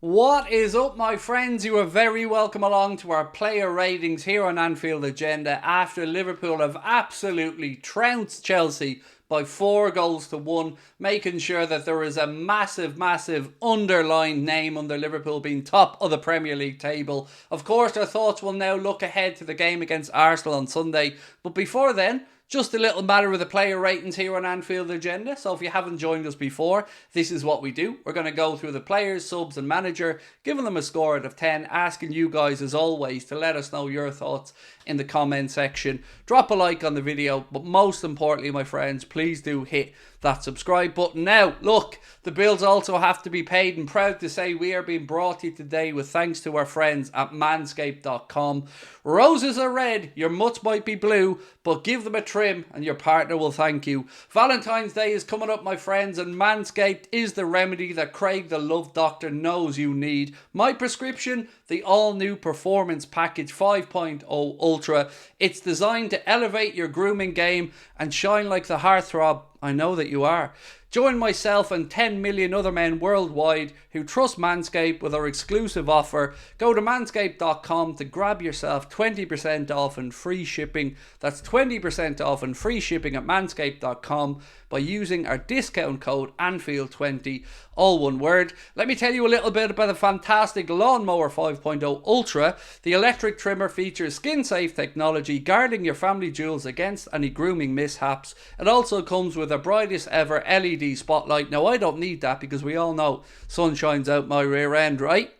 What is up, my friends? You are very welcome along to our player ratings here on Anfield Agenda after Liverpool have absolutely trounced Chelsea by 4-1, making sure that there is a massive underlined name under Liverpool being top of the Premier League table. Of course, our thoughts will now look ahead to the game against Arsenal on Sunday, but before then, just a little matter with the player ratings here on Anfield Agenda. So if you haven't joined us before, this is what we do. We're going to go through the players, subs and manager, giving them a score out of 10, asking you guys as always to let us know your thoughts in the comment section. Drop a like on the video, but most importantly, my friends, please do hit that subscribe button. Now, look, the bills also have to be paid, and proud to say we are being brought to you today with thanks to our friends at manscaped.com. Roses are red, your mutts might be blue, but give them a trim and your partner will thank you. Valentine's Day is coming up, my friends, and Manscaped is the remedy that Craig the Love Doctor knows you need. My prescription, the all-new Performance Package 5.0 Ultra. It's designed to elevate your grooming game and shine like the heartthrob I know that you are. Join myself and 10 million other men worldwide who trust Manscaped with our exclusive offer. Go to manscaped.com to grab yourself 20% off and free shipping. That's 20% off and free shipping at manscaped.com by using our discount code ANFIELD20, all one word. Let me tell you a little bit about the fantastic Lawnmower 5.0 Ultra. The electric trimmer features skin-safe technology, guarding your family jewels against any grooming mishaps. It also comes with a brightest ever LED spotlight. Now, I don't need that because we all know sun shines out my rear end, right?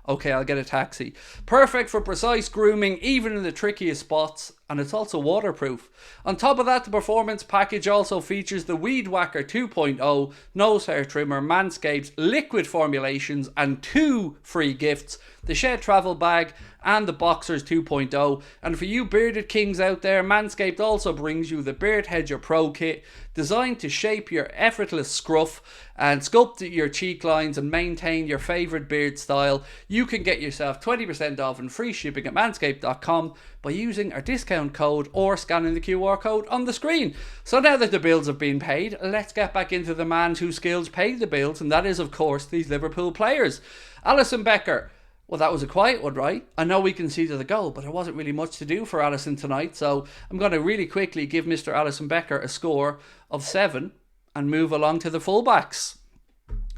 Okay, I'll get a taxi. Perfect for precise grooming, even in the trickiest spots, and it's also waterproof. On top of that, the performance package also features the Weed Whacker 2.0, nose hair trimmer, Manscaped's liquid formulations, and 2 free gifts: the Shed Travel Bag and the Boxers 2.0. And for you bearded kings out there, Manscaped also brings you the Beard Hedger Pro Kit, designed to shape your effortless scruff and sculpt your cheek lines and maintain your favourite beard style. You can get yourself 20% off and free shipping at manscaped.com by using our discount code or scanning the QR code on the screen. So now that the bills have been paid, let's get back into the man whose skills paid the bills, and that is, of course, these Liverpool players. Alisson Becker. Well, that was a quiet one, right? I know we conceded the goal, but there wasn't really much to do for Alisson tonight, so I'm going to really quickly give Mr. Alisson Becker a score of 7 and move along to the fullbacks.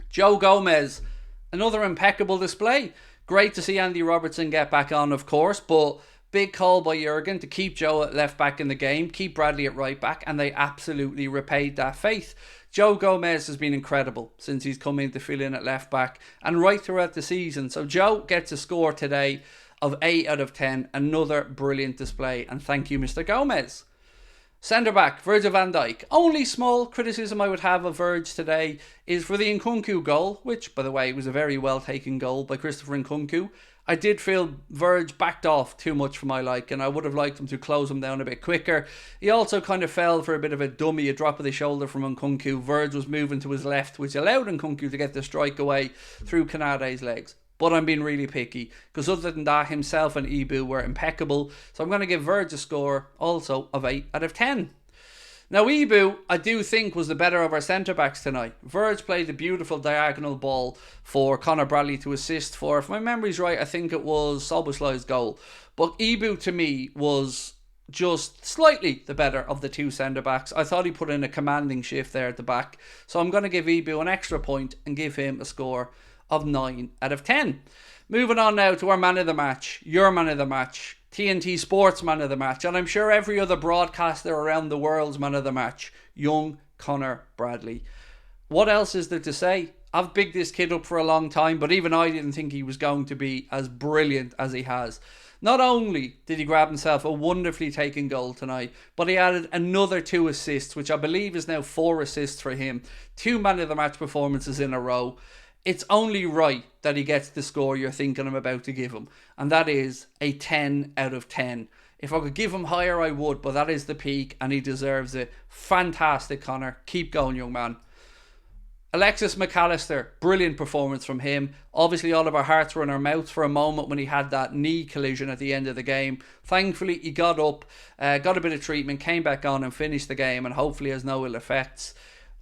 Joe Gomez, another impeccable display. Great to see Andy Robertson get back on, of course, but big call by Jurgen to keep Joe at left back in the game, keep Bradley at right back, and they absolutely repaid that faith. Joe Gomez has been incredible since he's come in to fill in at left back and right throughout the season. So Joe gets a score today of 8 out of 10. Another brilliant display, and thank you, Mr. Gomez. Centre back, Virgil van Dijk. Only small criticism I would have of Virg today is for the Nkunku goal, which, by the way, was a very well taken goal by Christopher Nkunku. I did feel Virg backed off too much for my like, and I would have liked him to close him down a bit quicker. He also kind of fell for a bit of a dummy, a drop of the shoulder from Nkunku. Virg was moving to his left, which allowed Nkunku to get the strike away through Kanade's legs. But I'm being really picky, because other than that, himself and Ibu were impeccable. So I'm going to give Virg a score also of 8 out of 10. Now, Ibu, I do think, was the better of our centre-backs tonight. Virg played a beautiful diagonal ball for Conor Bradley to assist for. If my memory's right, I think it was Soboslai's goal. But Ibu, to me, was just slightly the better of the two centre-backs. I thought he put in a commanding shift there at the back. So I'm going to give Ibu an extra point and give him a score of 9 out of 10. Moving on now to our man of the match, your man of the match, TNT Sports man of the match, and I'm sure every other broadcaster around the world's man of the match, young Conor Bradley. What else is there to say? I've bigged this kid up for a long time, but even I didn't think he was going to be as brilliant as he has. Not only did he grab himself a wonderfully taken goal tonight, but he added another 2 assists, which I believe is now 4 assists for him. 2 man of the match performances in a row. It's only right that he gets the score you're thinking I'm about to give him, and that is a 10 out of 10. If I could give him higher, I would, but that is the peak, and he deserves it. Fantastic, Conor. Keep going, young man. Alexis McAllister, brilliant performance from him. Obviously, all of our hearts were in our mouths for a moment when he had that knee collision at the end of the game. Thankfully, he got up, got a bit of treatment, came back on and finished the game, and hopefully has no ill effects.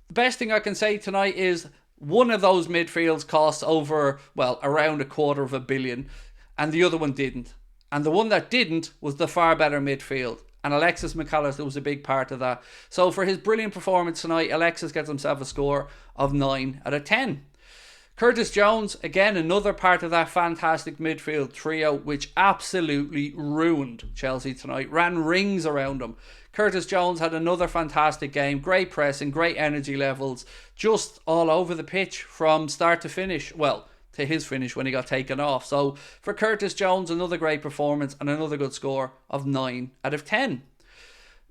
The best thing I can say tonight is One of those midfields cost over, well, around $250 million, and the other one didn't. And the one that didn't was the far better midfield. And Alexis McAllister was a big part of that. So for his brilliant performance tonight, Alexis gets himself a score of 9 out of 10. Curtis Jones, again, another part of that fantastic midfield trio, which absolutely ruined Chelsea tonight. Ran rings around them. Curtis Jones had another fantastic game. Great pressing, great energy levels. Just all over the pitch from start to finish. Well, to his finish when he got taken off. So for Curtis Jones, another great performance and another good score of 9 out of 10.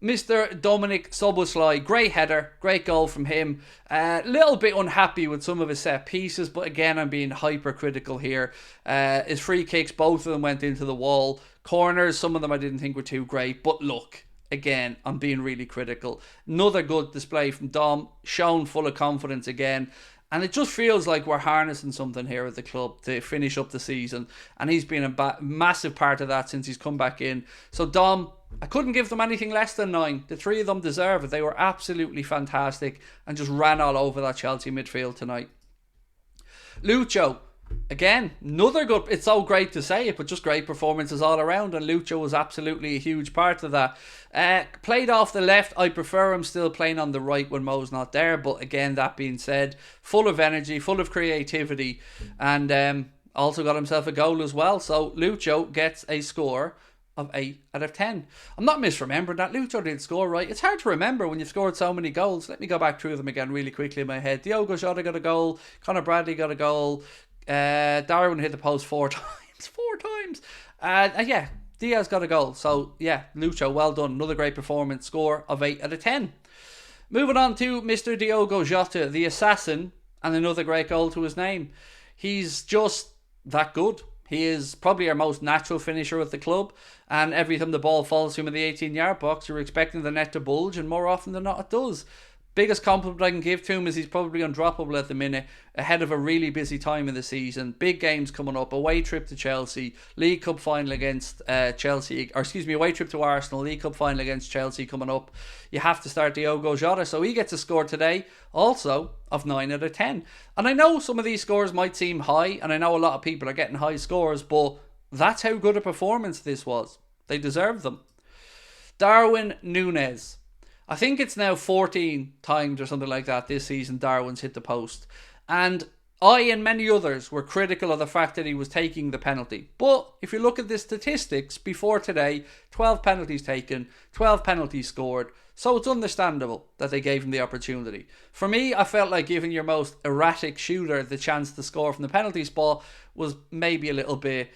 Mr. Dominic Szoboszlai, great header, great goal from him. A little bit unhappy with some of his set pieces, but again, I'm being hypercritical here. His free kicks, both of them went into the wall. Corners, some of them I didn't think were too great, but look, again, I'm being really critical. Another good display from Dom, shown full of confidence again. And it just feels like we're harnessing something here at the club to finish up the season. And he's been a massive part of that since he's come back in. So Dom, I couldn't give them anything less than 9. The three of them deserve it. They were absolutely fantastic and just ran all over that Chelsea midfield tonight. Lucho, again, another good, it's so great to say it, but just great performances all around, and Lucho was absolutely a huge part of that. Played off the left, I prefer him still playing on the right when Mo's not there, but again, that being said, full of energy, full of creativity, and also got himself a goal as well. So Lucho gets a score of 8 out of 10. I'm not misremembering that. Lucho did score, right? It's hard to remember when you've scored so many goals. Let me go back through them again really quickly in my head. Diogo Jota got a goal, Conor Bradley got a goal, Darwin hit the post 4 times. Yeah, Diaz got a goal. So yeah, Lucho, well done. Another great performance. Score of 8 out of 10. Moving on to Mr. Diogo Jota, the assassin, and another great goal to his name. He's just that good. He is probably our most natural finisher at the club, and every time the ball falls to him in the 18-yard box, you're expecting the net to bulge, and more often than not it does. Biggest compliment I can give to him is he's probably undroppable at the minute, ahead of a really busy time in the season. Big games coming up, away trip to Chelsea, League Cup final against away trip to Arsenal, League Cup final against Chelsea coming up. You have to start Diogo Jota, so he gets a score today, also of 9 out of 10. And I know some of these scores might seem high, and I know a lot of people are getting high scores, but that's how good a performance this was. They deserve them. Darwin Núñez. I think it's now 14 times or something like that this season Darwin's hit the post. And I and many others were critical of the fact that he was taking the penalty. But if you look at the statistics before today, 12 penalties taken, 12 penalties scored. So it's understandable that they gave him the opportunity. For me, I felt like giving your most erratic shooter the chance to score from the penalty spot was maybe a little bit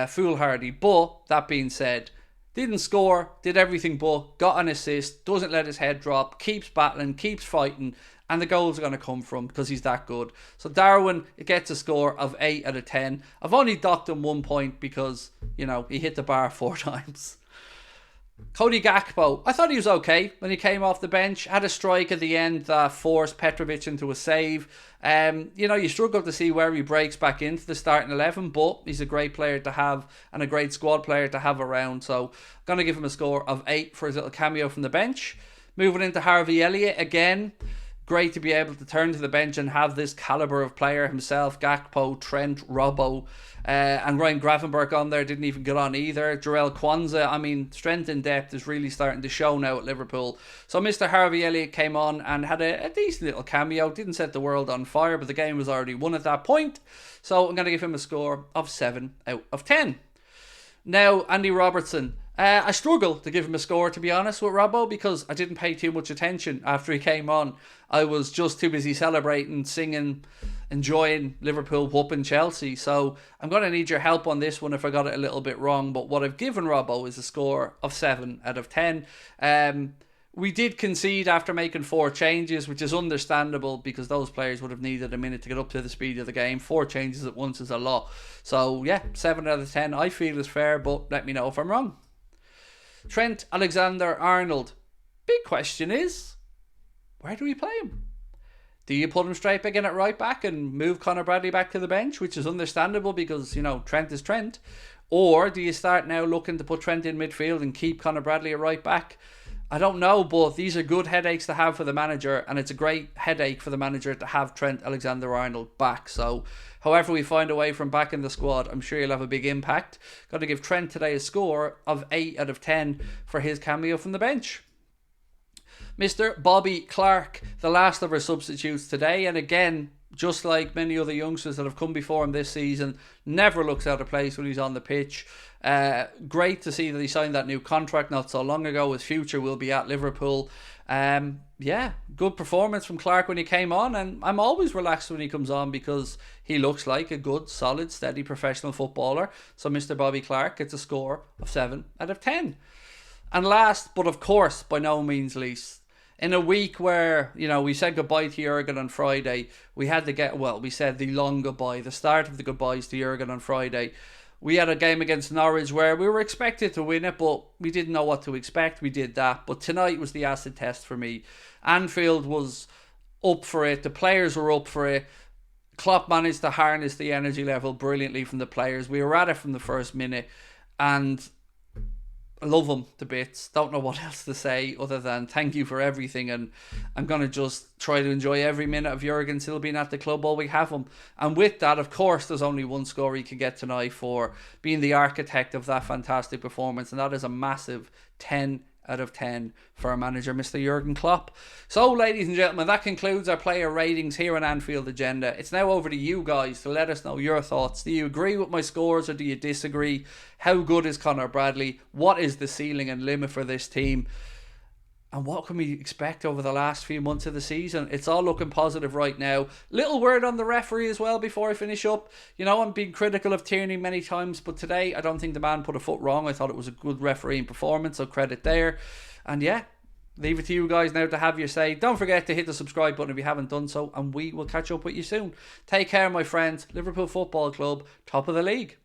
foolhardy. But that being said, didn't score, did everything but, got an assist, doesn't let his head drop, keeps battling, keeps fighting, and the goals are going to come from because he's that good. So Darwin gets a score of 8 out of 10. I've only docked him 1 point because, he hit the bar 4 times. Cody Gakpo, I thought he was okay when he came off the bench. Had a strike at the end that forced Petrovic into a save. You struggle to see where he breaks back into the starting 11, but he's a great player to have and a great squad player to have around. So I'm going to give him a score of 8 for his little cameo from the bench. Moving into Harvey Elliott again. Great to be able to turn to the bench and have this calibre of player himself. Gakpo, Trent, Robbo, and Ryan Gravenberch on there didn't even get on either. Jarell Kwanzaa, strength and depth is really starting to show now at Liverpool. So Mr. Harvey Elliott came on and had a decent little cameo. Didn't set the world on fire, but the game was already won at that point. So I'm going to give him a score of 7 out of 10. Now, Andy Robertson. I struggle to give him a score, to be honest, with Robbo, because I didn't pay too much attention after he came on. I was just too busy celebrating, singing, enjoying Liverpool whooping Chelsea. So I'm going to need your help on this one if I got it a little bit wrong. But what I've given Robbo is a score of 7 out of 10. We did concede after making 4 changes, which is understandable because those players would have needed a minute to get up to the speed of the game. 4 changes at once is a lot. So yeah, 7 out of 10 I feel is fair, but let me know if I'm wrong. Trent Alexander-Arnold. Big question is, where do we play him? Do you put him straight back in at right back and move Conor Bradley back to the bench, which is understandable because, Trent is Trent? Or do you start now looking to put Trent in midfield and keep Conor Bradley at right back? I don't know, but these are good headaches to have for the manager, and it's a great headache for the manager to have Trent Alexander-Arnold back. So, however we find a way from back in the squad, I'm sure he'll have a big impact. Got to give Trent today a score of 8 out of 10 for his cameo from the bench. Mr. Bobby Clark, the last of our substitutes today, and again, just like many other youngsters that have come before him this season, never looks out of place when he's on the pitch. Great to see that he signed that new contract not so long ago. His future will be at Liverpool. Good performance from Clark when he came on, and I'm always relaxed when he comes on because he looks like a good, solid, steady professional footballer. So Mr. Bobby Clark gets a score of 7 out of 10. And last, but of course by no means least, in a week where, we said goodbye to Jurgen on Friday, we had to we said the long goodbye, the start of the goodbyes to Jurgen on Friday. We had a game against Norwich where we were expected to win it, but we didn't know what to expect. We did that. But tonight was the acid test for me. Anfield was up for it. The players were up for it. Klopp managed to harness the energy level brilliantly from the players. We were at it from the first minute, and I love him to bits. Don't know what else to say other than thank you for everything, and I'm going to just try to enjoy every minute of Jurgen still being at the club while we have him. And with that, of course, there's only one score he can get tonight for being the architect of that fantastic performance, and that is a massive 10 out of 10 for our manager, Mr. Jurgen Klopp. So, ladies and gentlemen, that concludes our player ratings here on Anfield Agenda. It's now over to you guys to let us know your thoughts. Do you agree with my scores or do you disagree? How good is Conor Bradley? What is the ceiling and limit for this team? And what can we expect over the last few months of the season? It's all looking positive right now. Little word on the referee as well before I finish up. I'm being critical of Tierney many times, but today I don't think the man put a foot wrong. I thought it was a good refereeing performance, so credit there. And leave it to you guys now to have your say. Don't forget to hit the subscribe button if you haven't done so, and we will catch up with you soon. Take care, my friends. Liverpool Football Club, top of the league.